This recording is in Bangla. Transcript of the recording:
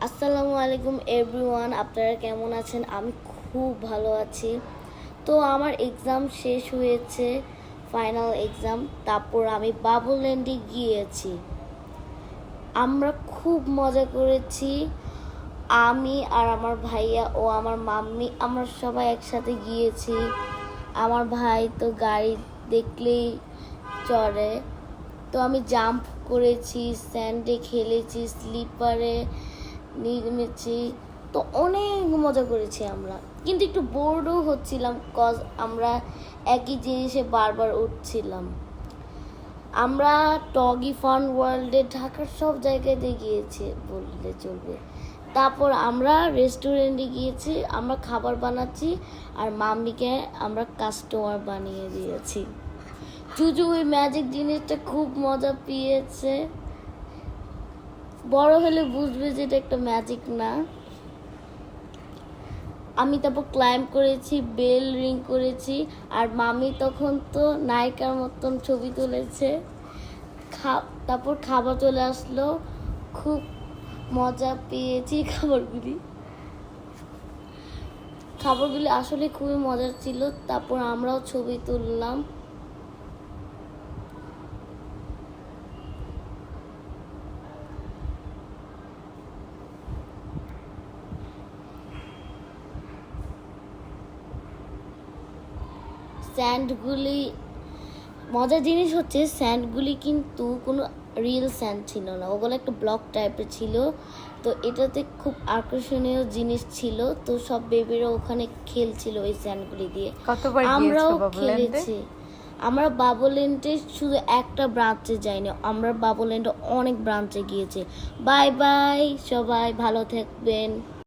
আসসালামু আলাইকুম এভরিওয়ান, আপনারা কেমন আছেন? আমি খুব ভালো আছি। তো আমার এক্সাম শেষ হয়েছে, ফাইনাল এক্সাম। তারপর আমি বাবুল্যান্ডে গিয়েছি। আমরা খুব মজা করেছি। আমি আর আমার ভাইয়া ও আমার মাম্মি আমরা সবাই একসাথে গিয়েছি। আমার ভাই তো গাড়ি দেখলেই চড়ে। তো আমি জাম্প করেছি, স্যান্ডে খেলেছি, স্লিপারে নেমেছি। তো অনেক মজা করেছি আমরা, কিন্তু একটু বোর্ডও হচ্ছিলাম কজ আমরা একই জিনিসে বারবার উঠছিলাম। আমরা টগি ফান ওয়ার্ল্ডে ঢাকার সব জায়গাতে গিয়েছি বললে চলবে। তারপর আমরা রেস্টুরেন্টে গিয়েছি, আমরা খাবার বানাচ্ছি আর মাম্মিকে আমরা কাস্টমার বানিয়ে দিয়েছি। জুজু ওই ম্যাজিক জিনিসটা খুব মজা পেয়েছে। বড় হলে বুঝবে যে এটা একটা ম্যাজিক না। আমি তারপর ক্লাইম্ব করেছি, বেল রিং করেছি, আর মামি তখন তো নায়িকার মতন ছবি তুলেছে। তারপর খাবার চলে আসলো, খুব মজা পেয়েছি। খাবারগুলি আসলে খুবই মজার ছিল। তারপর আমরাও ছবি তুললাম। স্যান্ডগুলি মজার জিনিস হচ্ছে, স্যান্ডগুলি কিন্তু কোনো রিয়েল স্যান্ড ছিল না, ওগুলো একটা ব্লক টাইপের ছিল। তো এটাতে খুব আকর্ষণীয় জিনিস ছিল। তো সব বেবিরা ওখানে খেলছিল ওই স্যান্ডগুলি দিয়ে। আমরাও খেলেছি। আমরা বাবুল্যান্ডে শুধু একটা ব্রাঞ্চে যাইনি, আমরা বাবুল্যান্ডে অনেক ব্রাঞ্চে গিয়েছি। বাই বাই, সবাই ভালো থাকবেন।